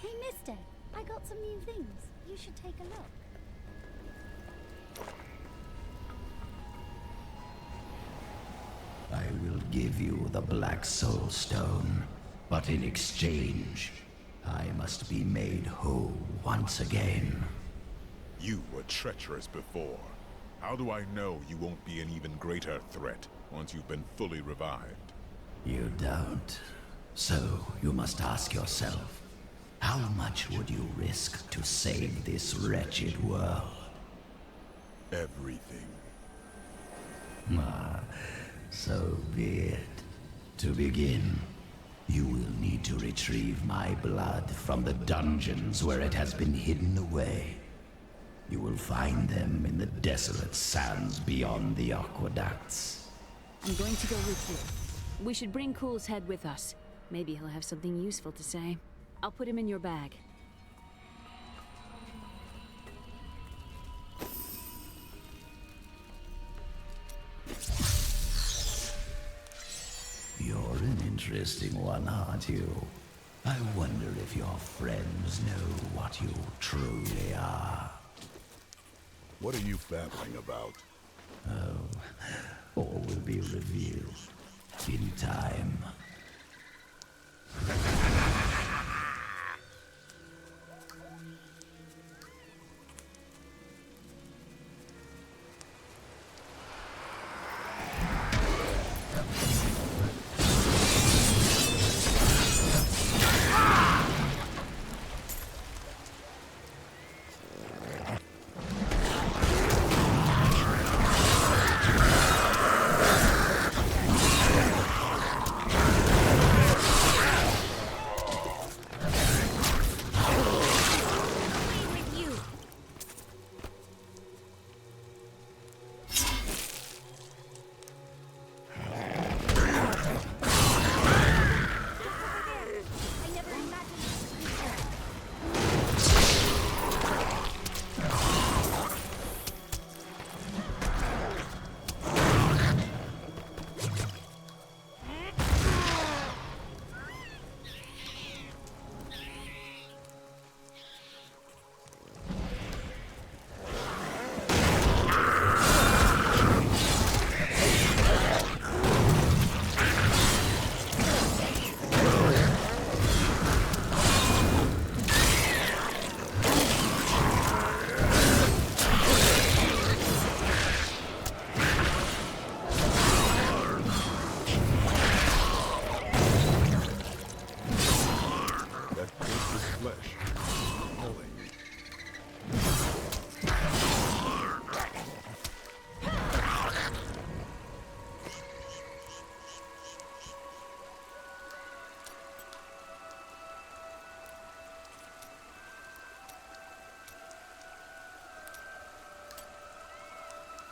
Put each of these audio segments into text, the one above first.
Hey, mister, I got some new things. You should take a look. I will give you the Black Soul Stone, but in exchange, I must be made whole once again. You were treacherous before. How do I know you won't be an even greater threat once you've been fully revived? You don't. So you must ask yourself, how much would you risk to save this wretched world? Everything. So be it. To begin, you will need to retrieve my blood from the dungeons where it has been hidden away. You will find them in the desolate sands beyond the aqueducts. I'm going to go with you. We should bring Cool's head with us. Maybe he'll have something useful to say. I'll put him in your bag. You're an interesting one, aren't you? I wonder if your friends know what you truly are. What are you babbling about? All will be revealed in time.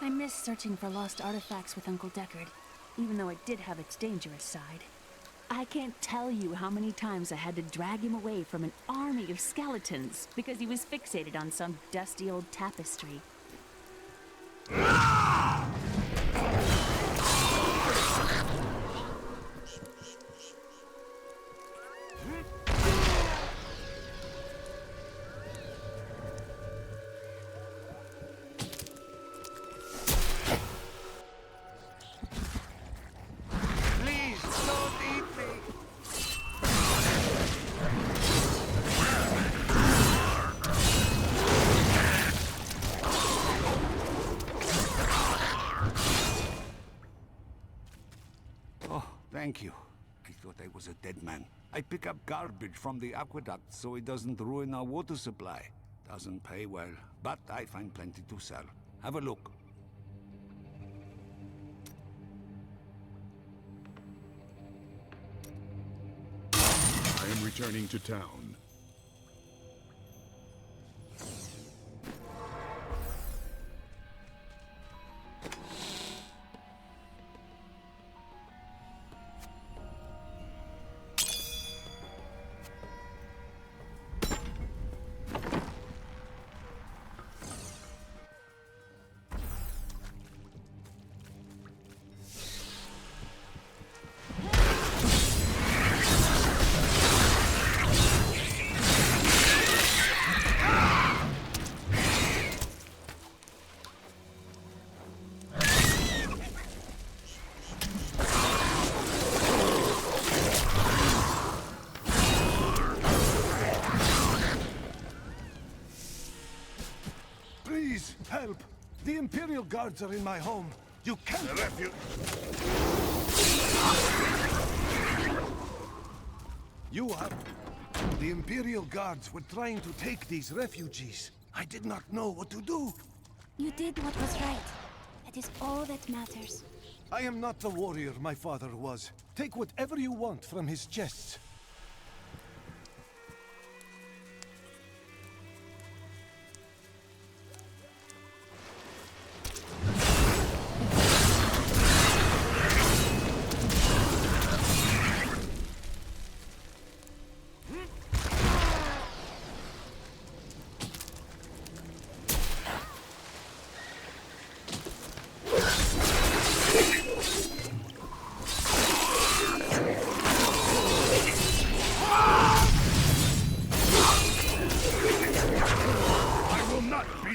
I miss searching for lost artifacts with Uncle Deckard, even though it did have its dangerous side. I can't tell you how many times I had to drag him away from an army of skeletons because he was fixated on some dusty old tapestry. Thank you. I thought I was a dead man. I pick up garbage from the aqueduct so it doesn't ruin our water supply. Doesn't pay well, but I find plenty to sell. Have a look. I am returning to town. Imperial guards are in my home. You can't... The refuge. You have... The Imperial guards were trying to take these refugees. I did not know what to do. You did what was right. That is all that matters. I am not the warrior my father was. Take whatever you want from his chests.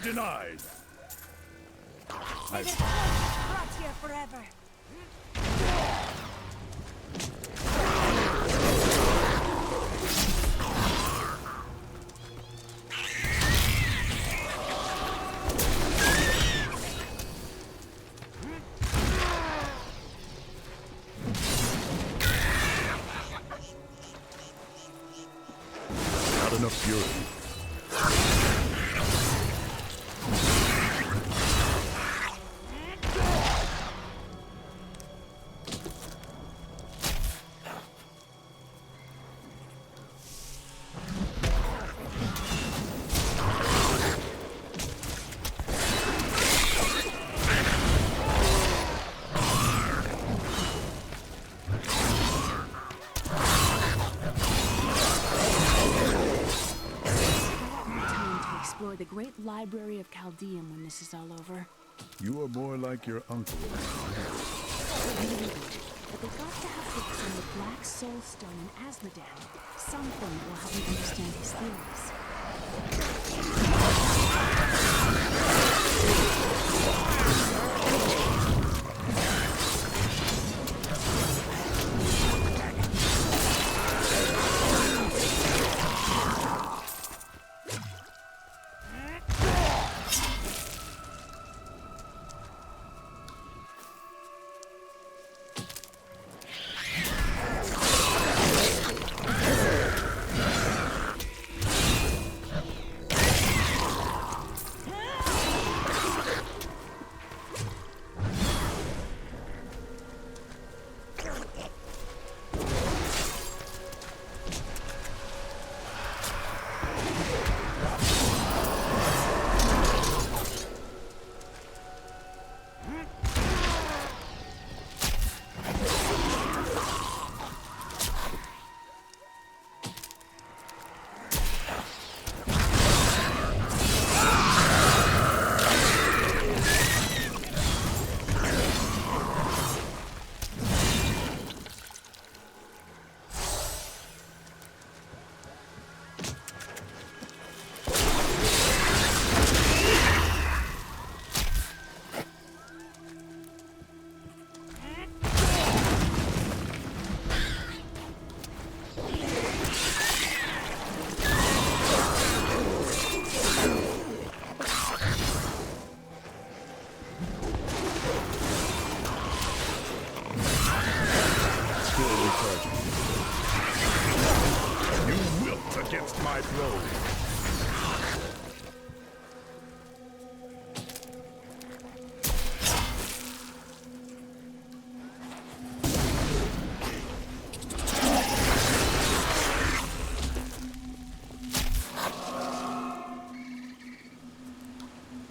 Denied. May the blood rot here forever. Not enough fury. The great library of Chaldean when this is all over. You are more like your uncle. Maybe, but they got to have books on the Black Soul Stone in Asmodan. Something will help me understand his theories. You wilt against my blow.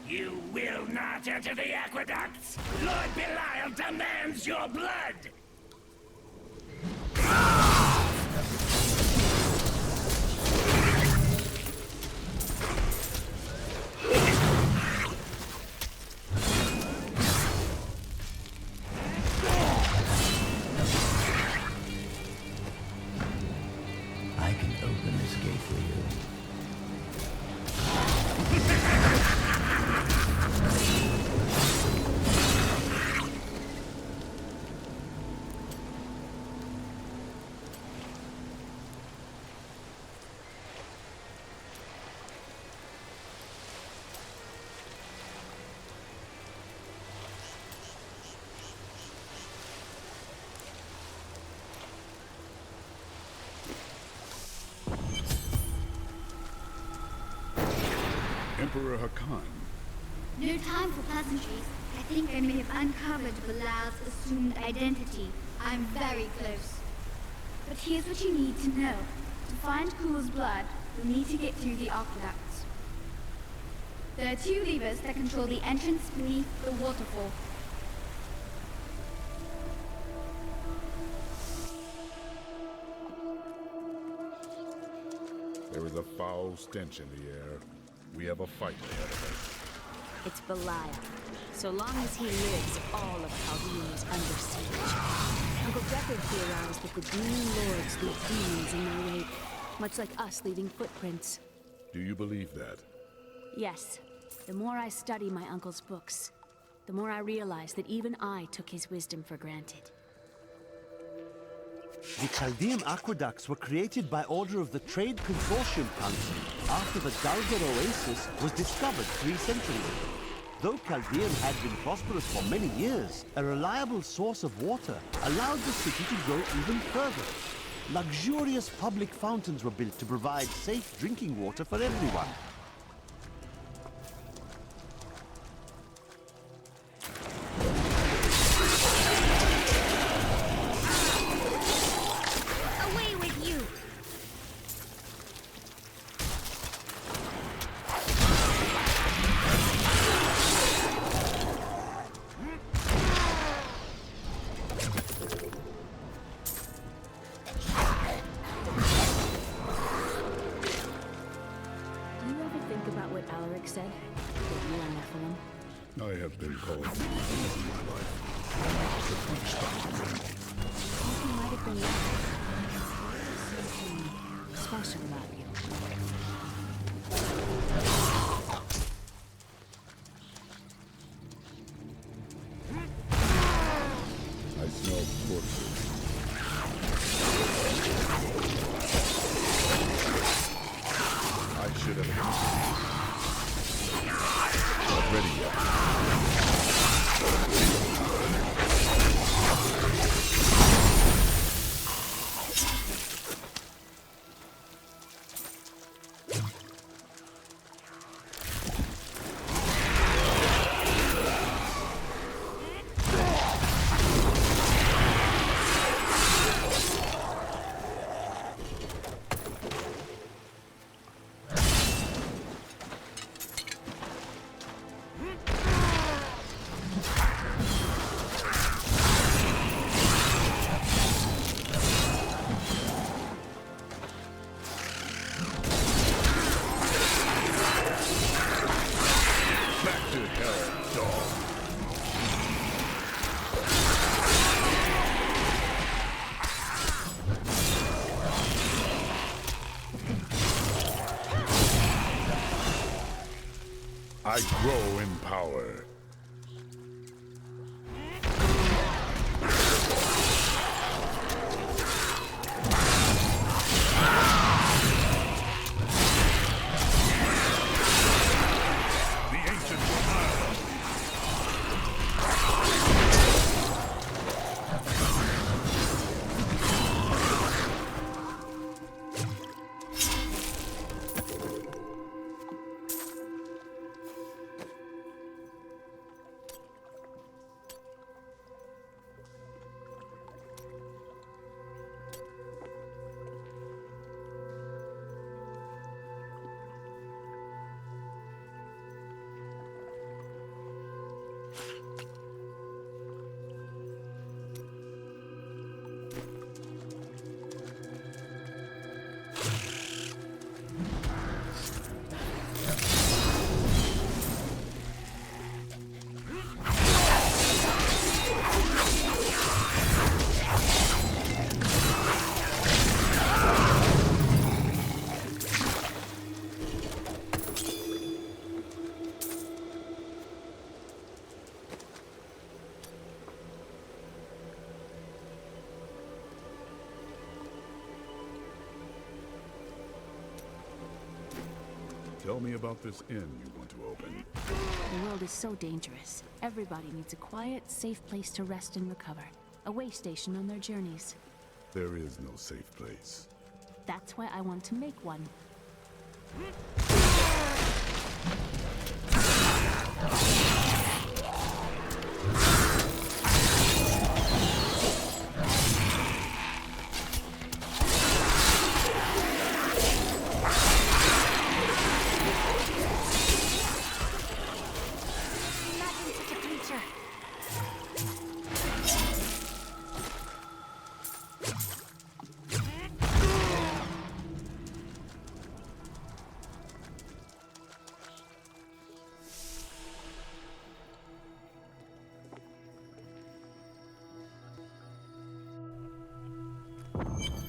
You will not enter the aqueducts! Lord Belial demands your blood! I can open this gate for you. Emperor Hakan. No time for pleasantries. I think I may have uncovered Bilal's assumed identity. I'm very close. But here's what you need to know. To find Kul's blood, you'll need to get through the aqueducts. There are 2 levers that control the entrance beneath the waterfall. There is a foul stench in the air. We have a fight ahead of us. It's Belial. So long as he lives, all of Chaldean is under siege. Uncle Deckard theorized that the demon lords leave demons in their wake, much like us leaving footprints. Do you believe that? Yes. The more I study my uncle's books, the more I realize that even I took his wisdom for granted. The Chaldean aqueducts were created by order of the Trade Consortium Council after the Galgar Oasis was discovered 3 centuries ago. Though Chaldean had been prosperous for many years, a reliable source of water allowed the city to grow even further. Luxurious public fountains were built to provide safe drinking water for everyone. Away with you! Do you ever think about what Alaric said? That you are Nephilim? I have been called all my life. He might have been something special about you. I smell corpses. I should have not ready yet. Back to hell, dog. I grow in power. The ancient smile. Tell me about this inn you want to open. The world is so dangerous. Everybody needs a quiet, safe place to rest and recover. A way station on their journeys. There is no safe place. That's why I want to make one.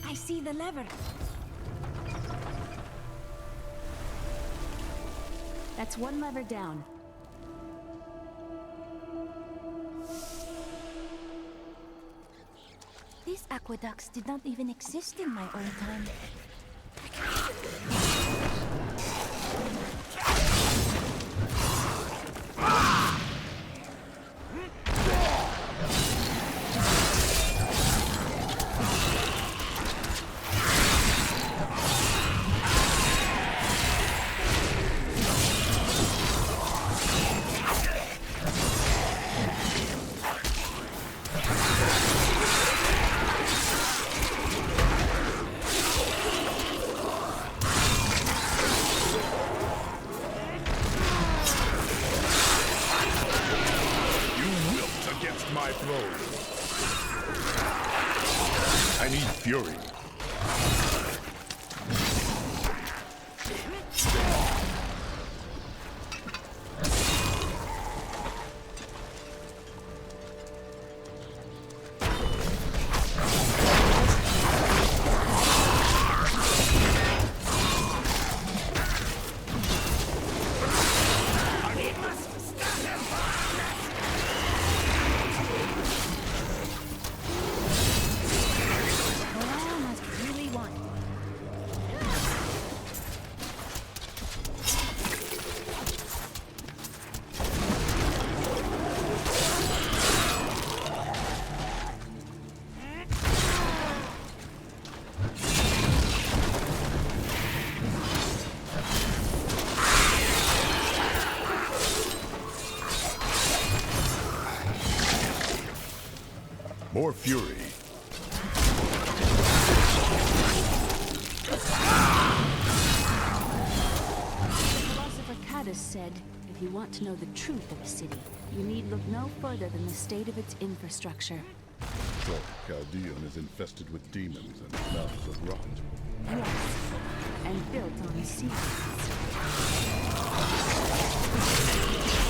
I see the lever. That's one lever down. These aqueducts did not even exist in my own time. My throne. I need fury. More fury. Philosopher Caddis said, if you want to know the truth of a city, you need look no further than the state of its infrastructure. So, Chaldean is infested with demons and mouths of rot. Yes, and built on secrets.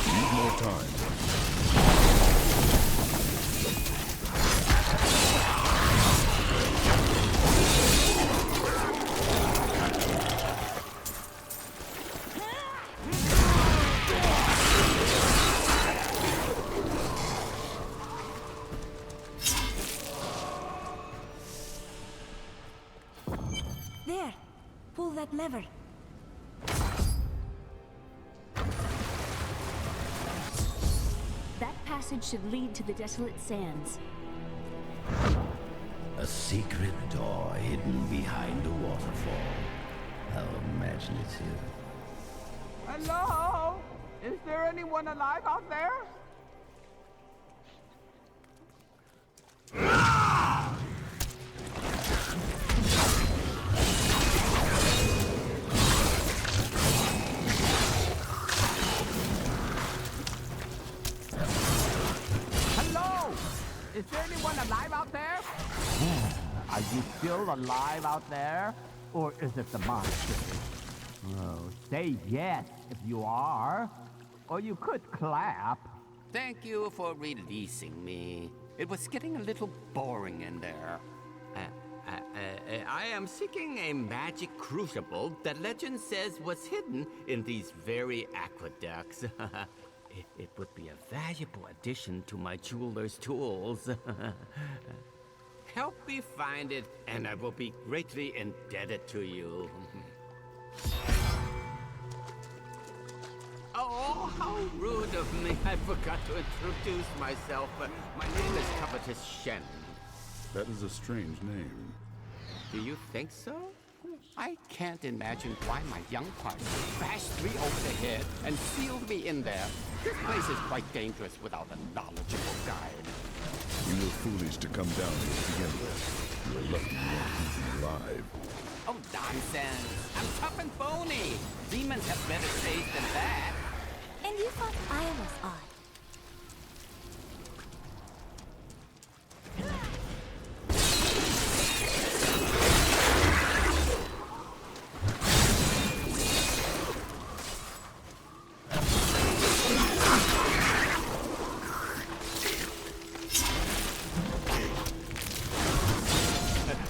Need more time. There! Pull that lever. That passage should lead to the desolate sands. A secret door hidden behind a waterfall. How imaginative. Hello? Is there anyone alive out there? Hello? Is there anyone alive out there? Are you still alive out there? Or is it the monster? Oh, say yes if you are. Or you could clap. Thank you for releasing me. It was getting a little boring in there. I am seeking a magic crucible that legend says was hidden in these very aqueducts. It would be a valuable addition to my jeweler's tools. Help me find it, and I will be greatly indebted to you. Oh, how rude of me. I forgot to introduce myself. My name is Covetous Shen. That is a strange name. Do you think so? I can't imagine why my young partner bashed me over the head and sealed me in there. This place is quite dangerous without a knowledgeable guide. You were foolish to come down here to begin with. You were lucky you weren't eaten alive. Oh, nonsense. I'm tough and bony. Demons have better taste than that. And you thought I was odd.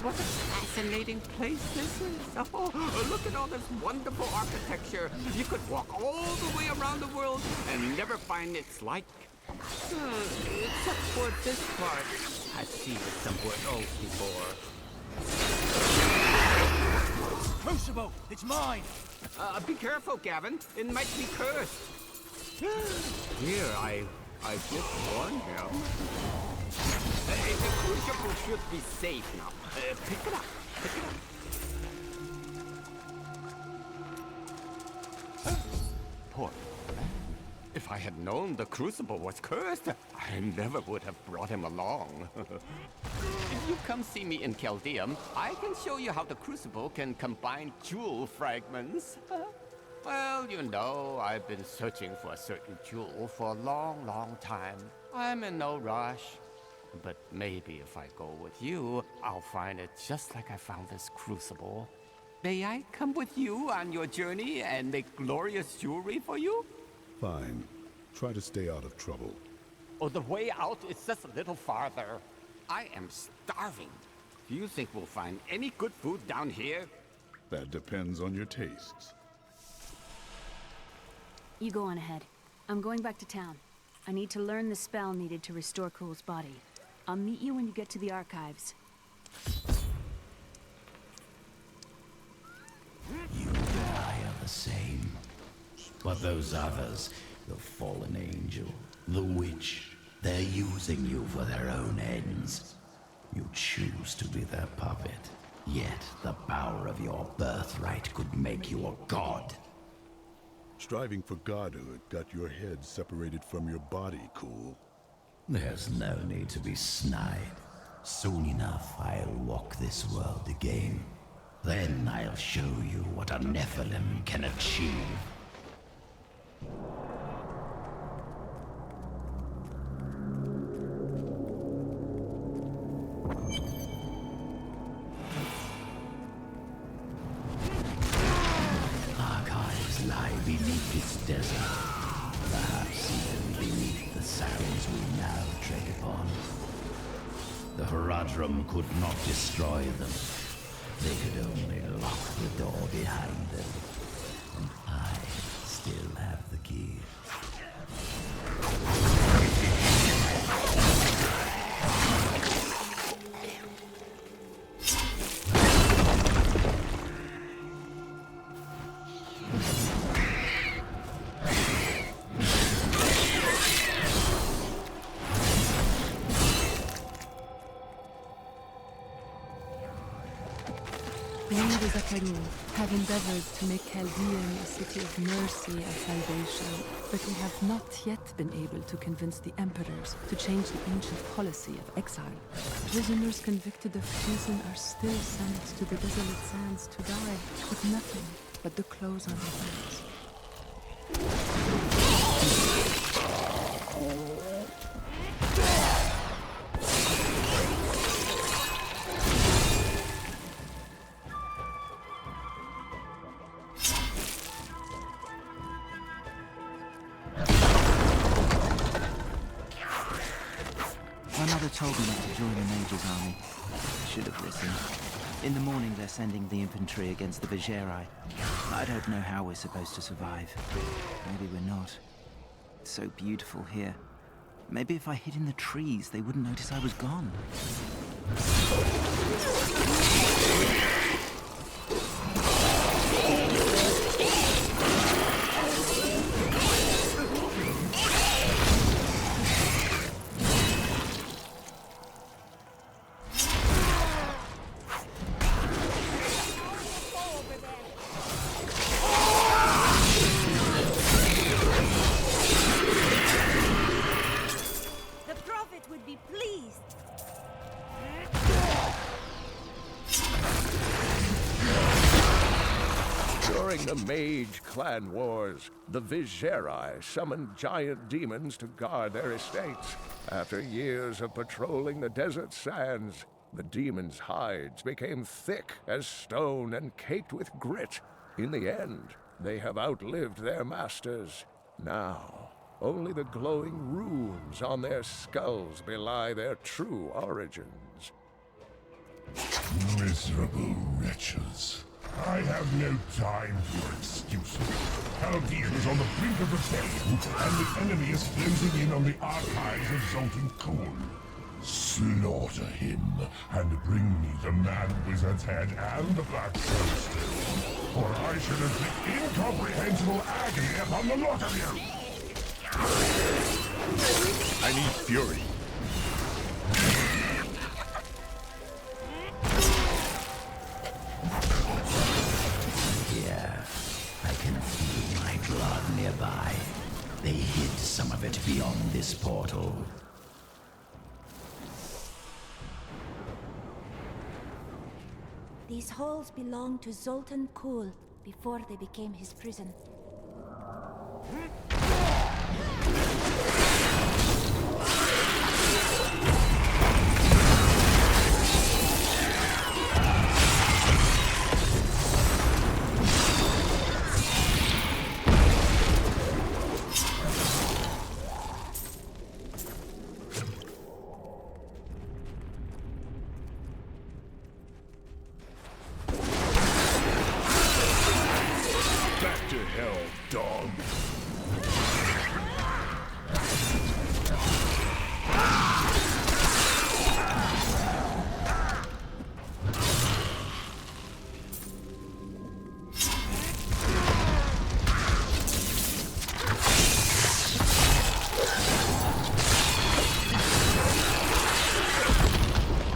What a fascinating place this is. Oh, look at all this wonderful architecture. You could walk all the way around the world and never find its like. Except for this part. I've seen it somewhere else before. Crucible, it's mine! Be careful, Gavin. It might be cursed. Here, I did warn him. The crucible should be safe now. Pick it up. Pick it up. Poor man. If I had known the crucible was cursed, I never would have brought him along. If you come see me in Chaldeum, I can show you how the crucible can combine jewel fragments. Well, you know, I've been searching for a certain jewel for a long, long time. I'm in no rush. But maybe if I go with you, I'll find it just like I found this crucible. May I come with you on your journey and make glorious jewelry for you? Fine. Try to stay out of trouble. Oh, the way out is just a little farther. I am starving. Do you think we'll find any good food down here? That depends on your tastes. You go on ahead. I'm going back to town. I need to learn the spell needed to restore Cool's body. I'll meet you when you get to the archives. You and I are the same. But those others, the fallen angel, the witch, they're using you for their own ends. You choose to be their puppet. Yet the power of your birthright could make you a god. Striving for godhood got your head separated from your body, Cool. There's no need to be snide. Soon enough, I'll walk this world again. Then I'll show you what a Nephilim can achieve. Archives lie beneath this desert. Perhaps even beneath the sands we now tread upon. The Haradrim could not destroy them. They could only lock the door behind them. And I still have the key. Have endeavored to make Chaldean a city of mercy and salvation, but we have not yet been able to convince the emperors to change the ancient policy of exile. Prisoners convicted of treason are still sent to the desolate sands to die, with nothing but the clothes on their backs. Told me not to join the Mage's army. I should have listened. In the morning, they're sending the infantry against the Vigerai. I don't know how we're supposed to survive. Maybe we're not. It's so beautiful here. Maybe if I hid in the trees, they wouldn't notice I was gone. During the Mage clan wars, the Vigerai summoned giant demons to guard their estates. After years of patrolling the desert sands, the demons' hides became thick as stone and caked with grit. In the end, they have outlived their masters. Now, only the glowing runes on their skulls belie their true origins. Miserable wretches. I have no time for your excuses. Chaldean is on the brink of rebellion, and the enemy is closing in on the archives of Zoltan Kuhl. Slaughter him, and bring me the Mad Wizard's head and the Black Soulstone, or I should inflict incomprehensible agony upon the lot of you! I need fury. Here, I can feel my blood nearby. They hid some of it beyond this portal. These halls belonged to Zoltan Kuhl before they became his prison. Back to hell, dog.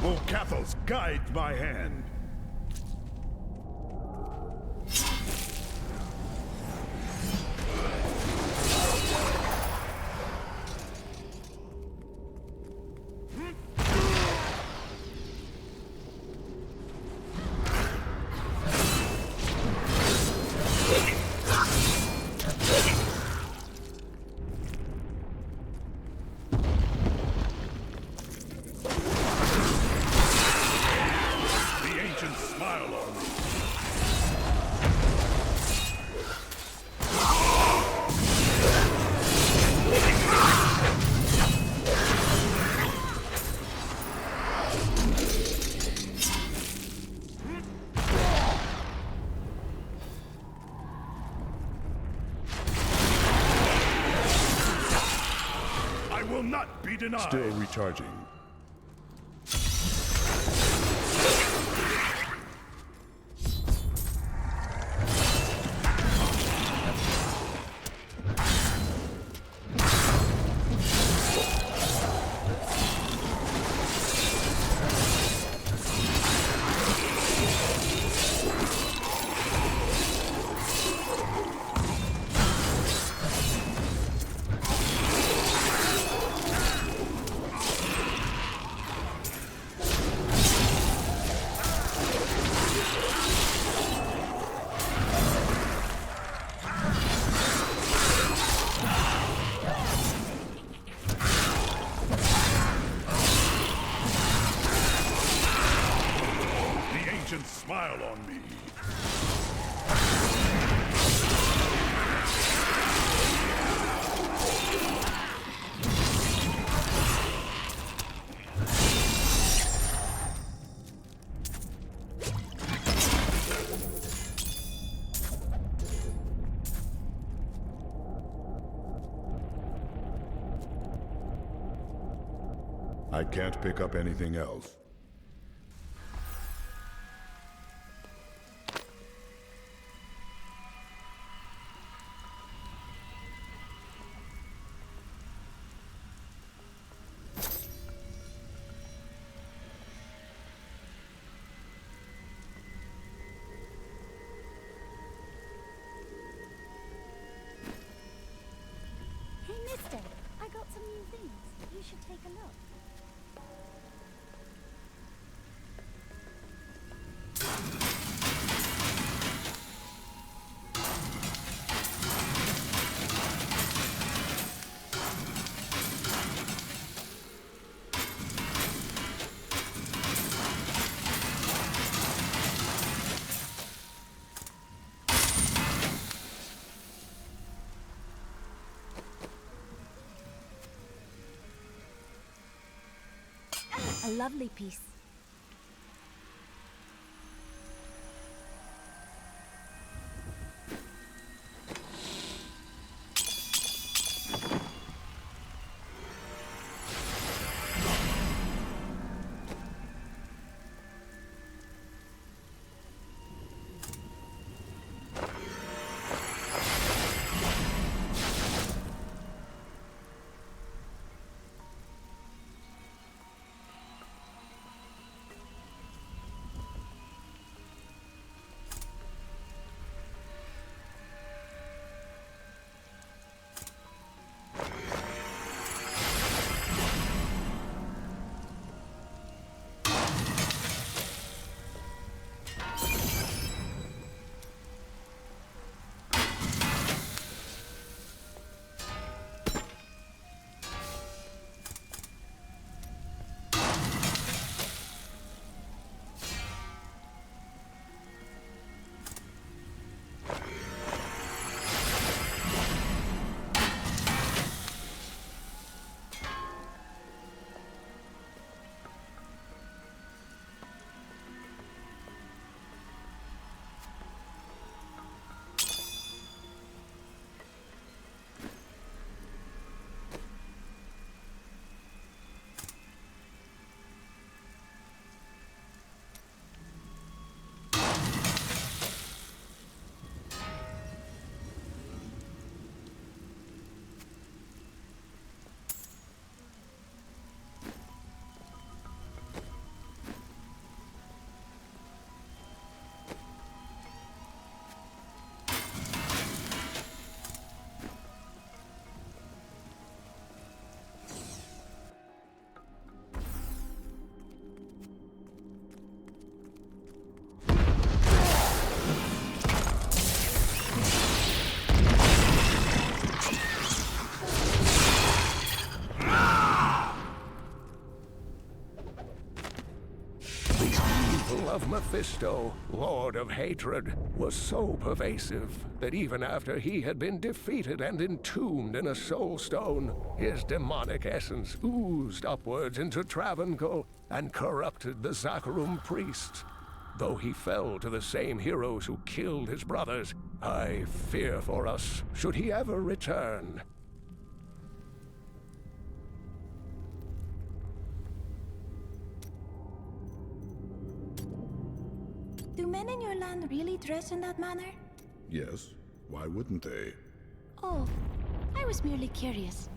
O Cathos, guide my hand. The ancient smile on me. I will not be denied. Still recharging. The ancient smile on me. I can't pick up anything else. Hey, mister, I got some new things. You should take a look. lovely piece. Of Mephisto, Lord of Hatred, was so pervasive that even after he had been defeated and entombed in a soul stone, his demonic essence oozed upwards into Travancore and corrupted the Zakharum priests. Though he fell to the same heroes who killed his brothers, I fear for us should he ever return. Do men in your land really dress in that manner? Yes. Why wouldn't they? Oh, I was merely curious.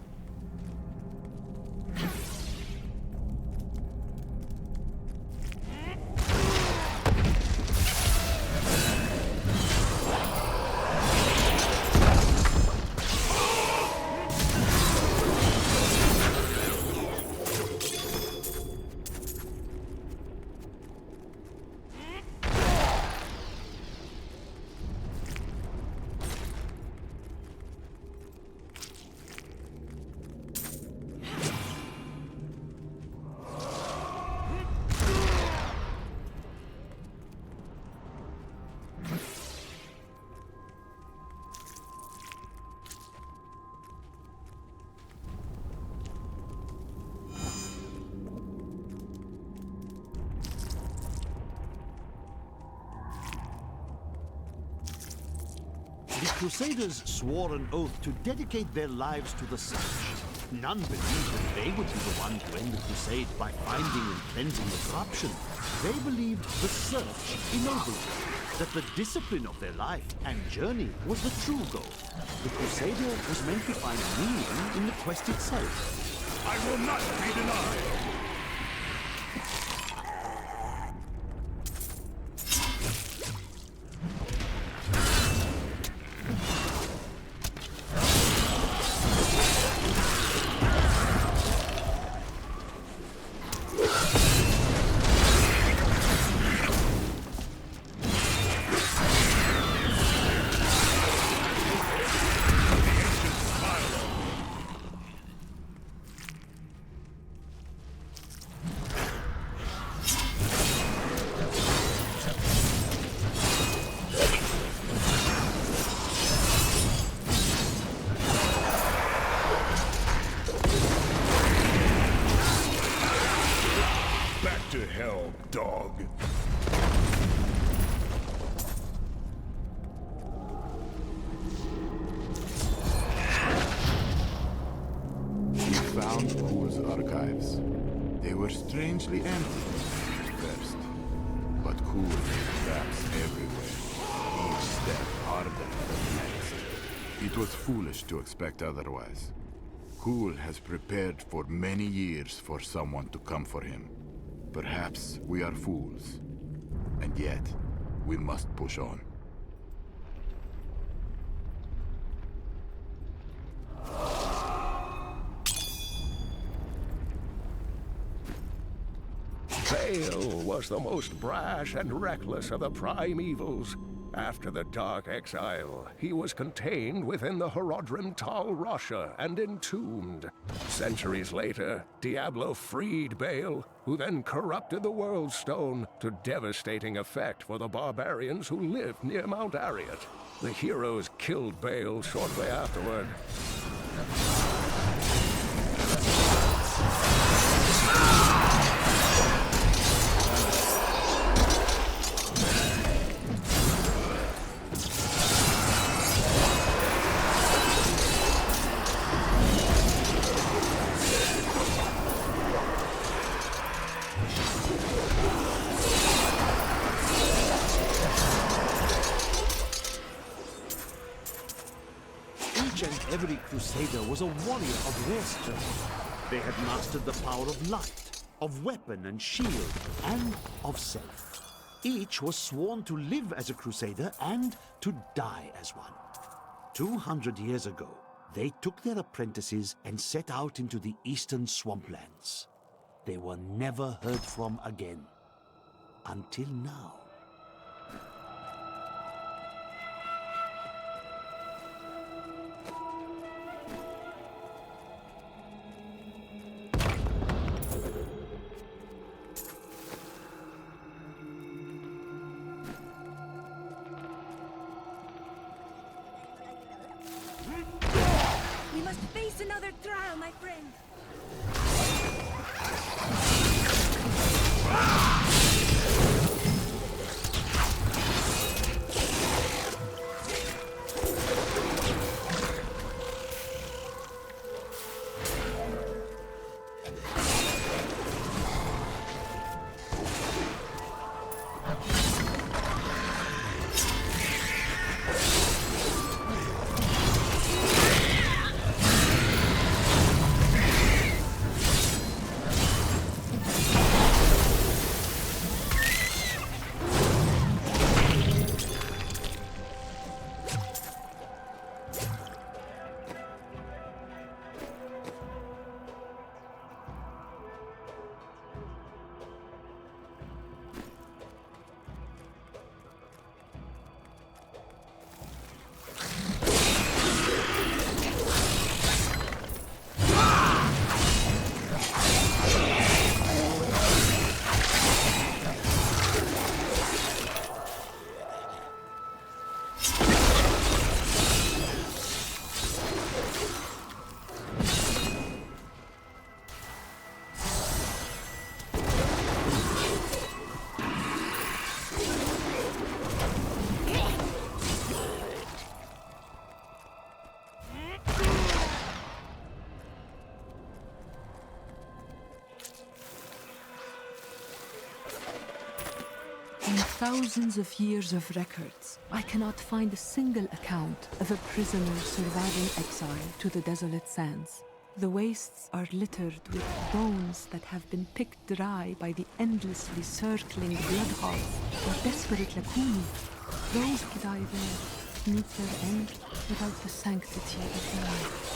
The Crusaders swore an oath to dedicate their lives to the Search. None believed that they would be the ones to end the crusade by finding and cleansing the corruption. They believed the Search ennobled them, that the discipline of their life and journey was the true goal. The Crusader was meant to find meaning in the quest itself. I will not be denied! mostly empty at first. But cool traps everywhere, each step harder than the next. It was foolish to expect otherwise. Cool has prepared for many years for someone to come for him. Perhaps we are fools. And yet, we must push on. Bale was the most brash and reckless of the primevals. After the Dark Exile, he was contained within the Horodrim Tal Rasha and entombed. Centuries later, Diablo freed Bale, who then corrupted the World Stone to devastating effect for the barbarians who lived near Mount Ariat. The heroes killed Bale shortly afterward. Each and every crusader was a warrior of rare strength. They had mastered the power of light, of weapon and shield, and of self. Each was sworn to live as a crusader and to die as one. 200 years ago, they took their apprentices and set out into the eastern swamplands. They were never heard from again. Until now. We must face another trial, my friend. In thousands of years of records, I cannot find a single account of a prisoner surviving exile to the desolate sands. The wastes are littered with bones that have been picked dry by the endlessly circling bloodhogs or desperate lakuni. Those who die there meet their end without the sanctity of life.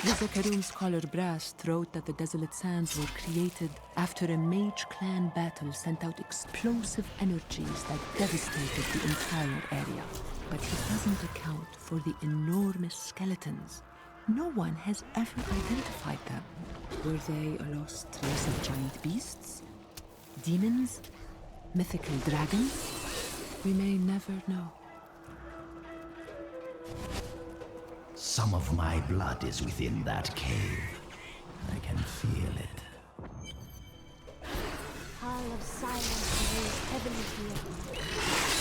The Zakarum scholar Brast wrote that the desolate sands were created after a mage clan battle sent out explosive energies that devastated the entire area. But he doesn't account for the enormous skeletons. No one has ever identified them. Were they a lost race of giant beasts? Demons? Mythical dragons? We may never know. Some of my blood is within that cave. I can feel it. Hall of silence weighs heavily here.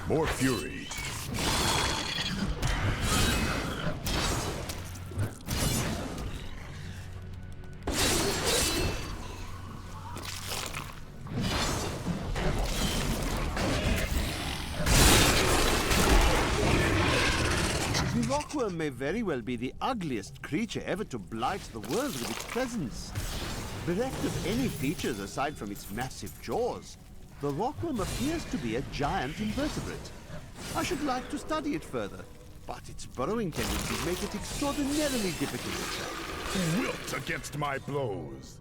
More fury. The rockworm may very well be the ugliest creature ever to blight the world with its presence. Bereft of any features aside from its massive jaws, the rockworm appears to be a giant invertebrate. I should like to study it further, but its burrowing tendencies make it extraordinarily difficult to track. Wilt against my blows.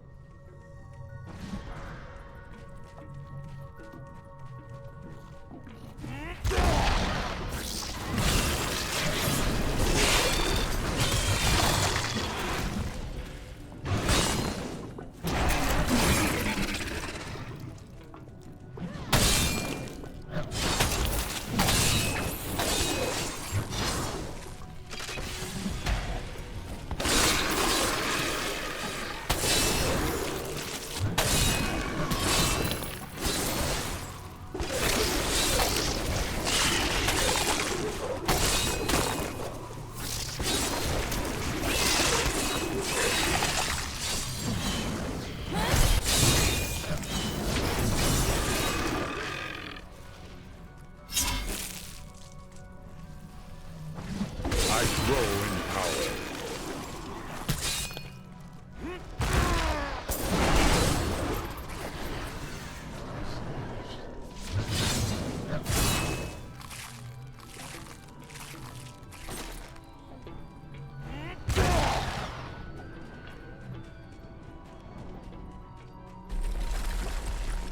I grow in power.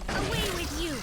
Away with you!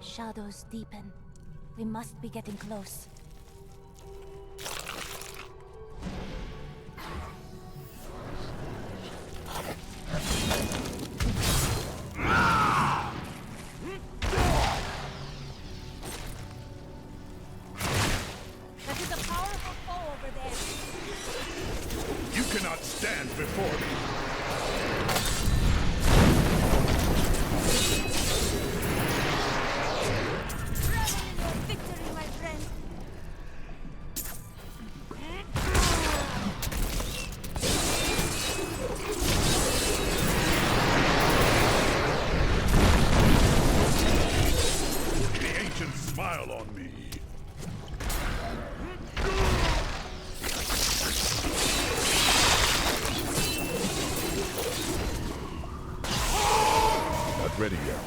Shadows deepen. We must be getting close. That is a powerful foe over there. You cannot stand before me. Revel in your victory, my friend. The ancients smile on me. Not ready yet.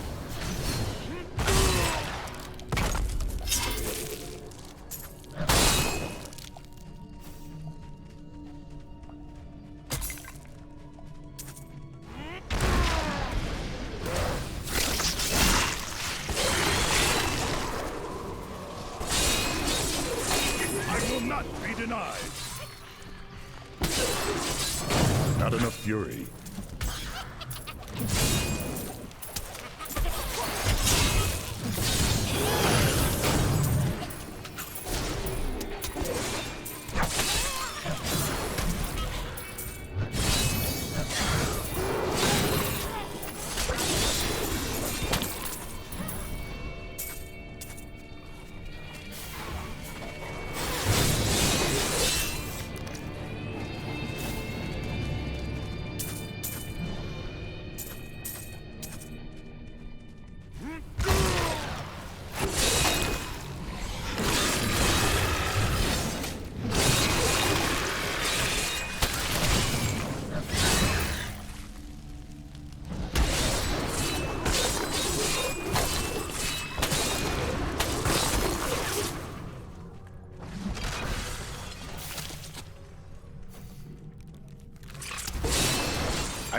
I will not be denied. Not enough fury.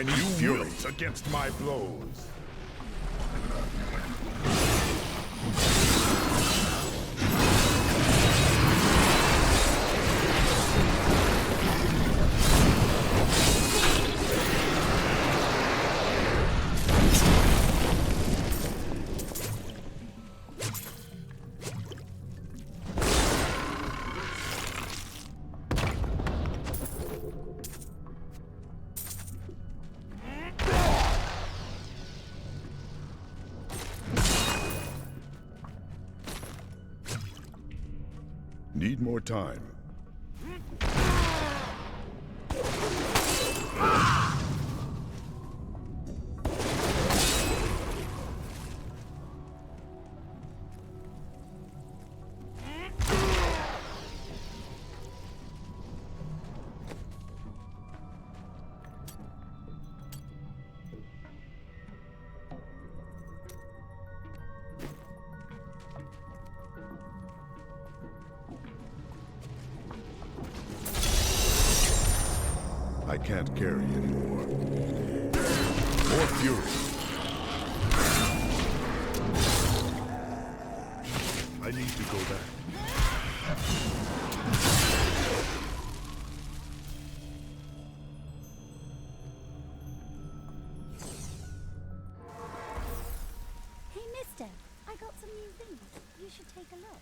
I need fury against my blows. Need more time. I can't carry anymore. More fury. I need to go back. Hey, mister, I got some new things. You should take a look.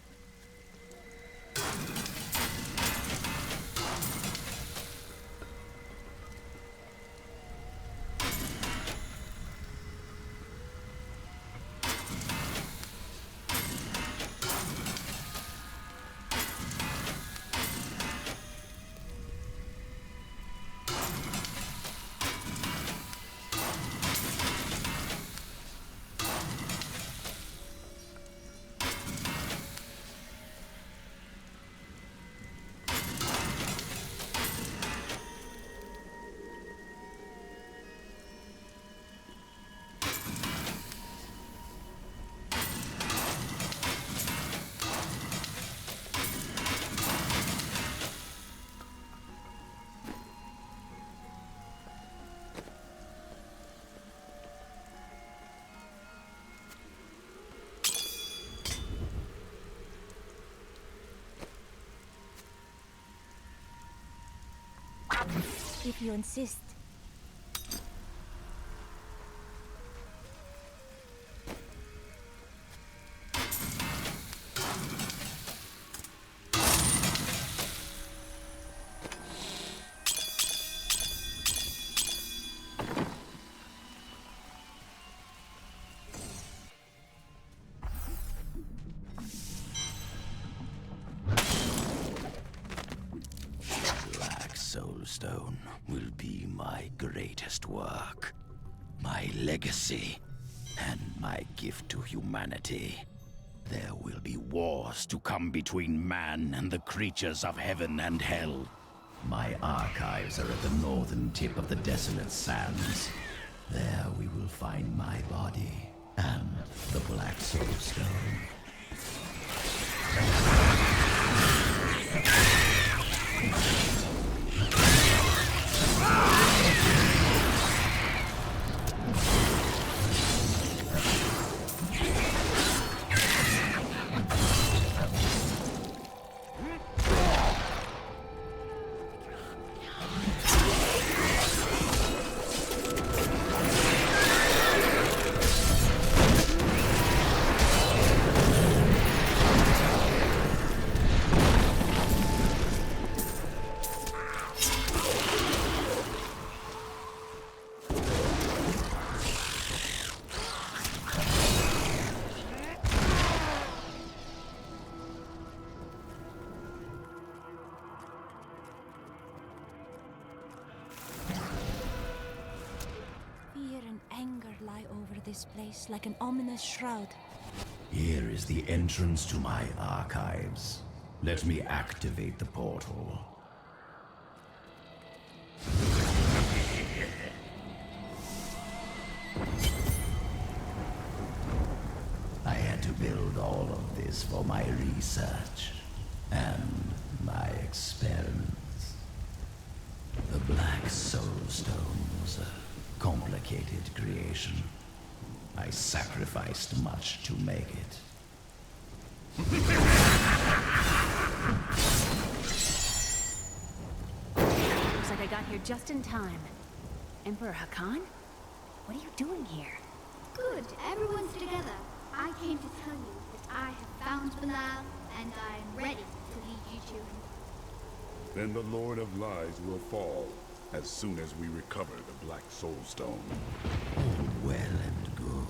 If you insist. Soulstone will be my greatest work, my legacy, and my gift to humanity. There will be wars to come between man and the creatures of heaven and hell. My archives are at the northern tip of the desolate sands. There we will find my body and the Black Soulstone. This place like an ominous shroud. Here is the entrance to my archives. Let me activate the portal. I had to build all of this for my research and my experiments. The Black Soulstone was a complicated creation. I sacrificed much to make it. Looks like I got here just in time. Emperor Hakan? What are you doing here? Good, everyone's together. I came to tell you that I have found Bilal, and I am ready to lead you to him. Then the Lord of Lies will fall as soon as we recover the Black Soul Stone. All well and good.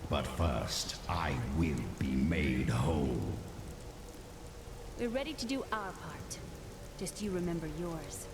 But first, I will be made whole. We're ready to do our part. Just you remember yours.